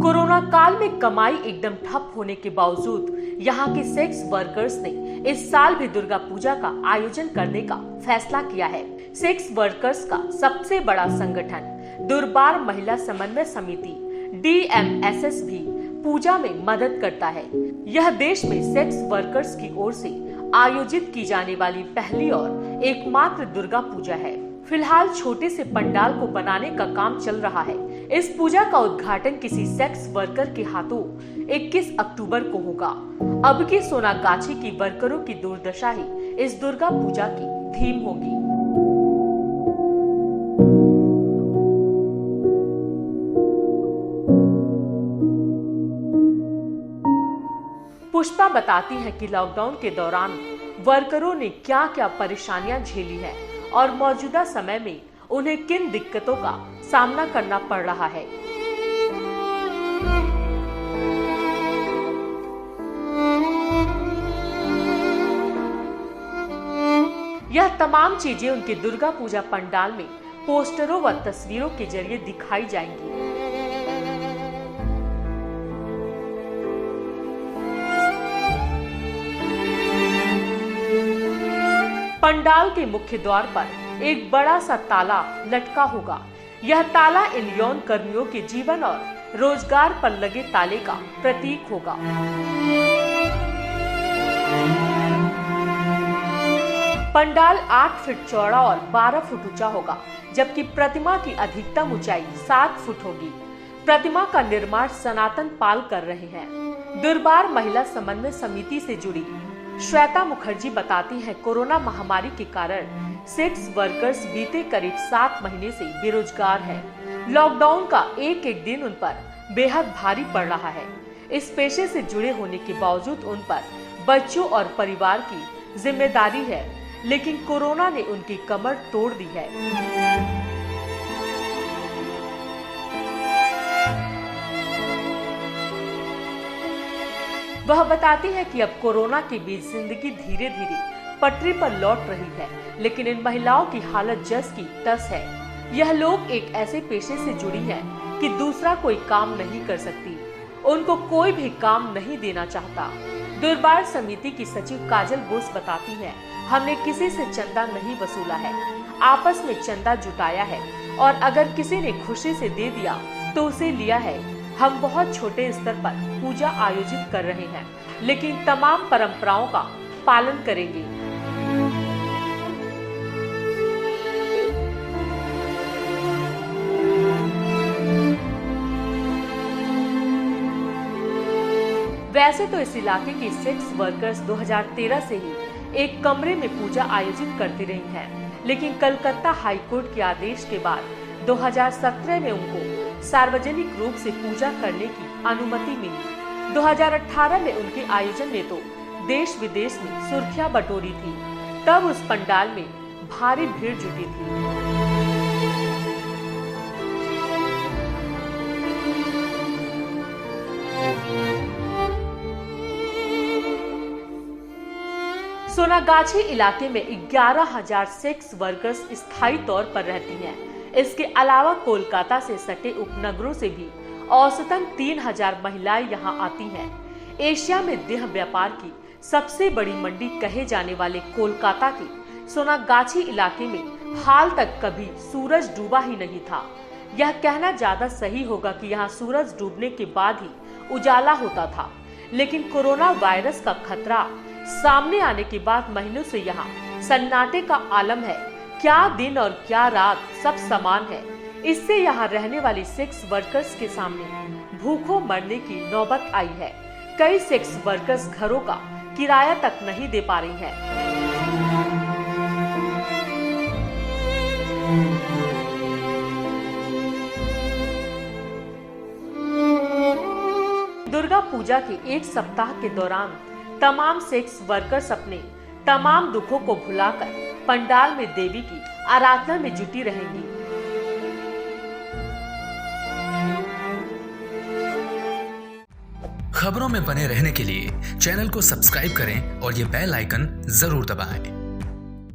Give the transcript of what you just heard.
Corona काल में कमाई एकदम ठप होने के बावजूद यहाँ के सेक्स वर्कर्स ने इस साल भी दुर्गा पूजा का आयोजन करने का फैसला किया है। सेक्स वर्कर्स का सबसे बड़ा संगठन दुर्बार महिला समन्वय समिति DMSS भी पूजा में मदद करता है। यह देश में सेक्स वर्कर्स की ओर से आयोजित की जाने वाली पहली और एकमात्र दुर्गा पूजा है। फिलहाल छोटे से पंडाल को बनाने का काम चल रहा है। इस पूजा का उद्घाटन किसी सेक्स वर्कर के हाथों 21 अक्टूबर को होगा। अब की सोनागाछी की वर्करों की दुर्दशा ही इस दुर्गा पूजा की थीम होगी। पुष्पा बताती है कि लॉकडाउन के दौरान वर्करों ने क्या क्या परेशानियां झेली है और मौजूदा समय में उन्हें किन दिक्कतों का सामना करना पड़ रहा है। यह तमाम चीजें उनके दुर्गा पूजा पंडाल में पोस्टरों व तस्वीरों के जरिए दिखाई जाएंगी। पंडाल के मुख्य द्वार पर एक बड़ा सा ताला लटका होगा। यह ताला इन यौन कर्मियों के जीवन और रोजगार पर लगे ताले का प्रतीक होगा। पंडाल 8 फीट चौड़ा और 12 फुट ऊंचा होगा, जबकि प्रतिमा की अधिकतम ऊंचाई 7 फुट होगी। प्रतिमा का निर्माण सनातन पाल कर रहे हैं। दुर्बार महिला समन्वय समिति से जुड़ी श्वेता मुखर्जी बताती हैं, कोरोना महामारी के कारण सेक्स वर्कर्स बीते करीब 7 महीने से बेरोजगार हैं। लॉकडाउन का एक एक दिन उन पर बेहद भारी पड़ रहा है। इस पेशे से जुड़े होने के बावजूद उन पर बच्चों और परिवार की जिम्मेदारी है, लेकिन कोरोना ने उनकी कमर तोड़ दी है। वह बताती है कि अब कोरोना के बीच जिंदगी धीरे धीरे पटरी पर लौट रही है, लेकिन इन महिलाओं की हालत जस की तस है। यह लोग एक ऐसे पेशे से जुड़ी हैं कि दूसरा कोई काम नहीं कर सकती। उनको कोई भी काम नहीं देना चाहता। दुर्बार समिति की सचिव काजल बोस बताती हैं, हमने किसी से चंदा नहीं वसूला है, आपस में चंदा जुटाया है और अगर किसी ने खुशी से दे दिया तो उसे लिया है। हम बहुत छोटे स्तर पर पूजा आयोजित कर रहे हैं, लेकिन तमाम परंपराओं का पालन करेंगे। वैसे तो इस इलाके की सेक्स वर्कर्स 2013 से ही एक कमरे में पूजा आयोजित करती रही हैं, लेकिन कलकत्ता हाईकोर्ट के आदेश के बाद 2017 में उनको सार्वजनिक रूप से पूजा करने की अनुमति मिली। 2018 में उनके आयोजन ने तो देश विदेश में सुर्खियां बटोरी थी। तब उस पंडाल में भारी भीड़ जुटी थी। सोनागाछी इलाके में 11,000 सेक्स वर्कर्स स्थायी तौर पर रहती हैं। इसके अलावा कोलकाता से सटे उपनगरों से भी औसतन 3,000 महिलाएं यहां आती हैं। एशिया में देह व्यापार की सबसे बड़ी मंडी कहे जाने वाले कोलकाता के सोनागाछी इलाके में हाल तक कभी सूरज डूबा ही नहीं था। यह कहना ज्यादा सही होगा कि यहाँ सूरज डूबने के बाद ही उजाला होता था, लेकिन कोरोना वायरस का खतरा सामने आने के बाद महीनों से यहाँ सन्नाटे का आलम है। क्या दिन और क्या रात सब समान है। इससे यहाँ रहने वाली सेक्स वर्कर्स के सामने भूखों मरने की नौबत आई है। कई सेक्स वर्कर्स घरों का किराया तक नहीं दे पा रही हैं। दुर्गा पूजा के एक सप्ताह के दौरान तमाम सेक्स वर्कर्स अपने तमाम दुखों को भुलाकर पंडाल में देवी की आराधना में जुटी रहेंगी। खबरों में बने रहने के लिए चैनल को सब्सक्राइब करें और ये बेल आइकन जरूर दबाएं।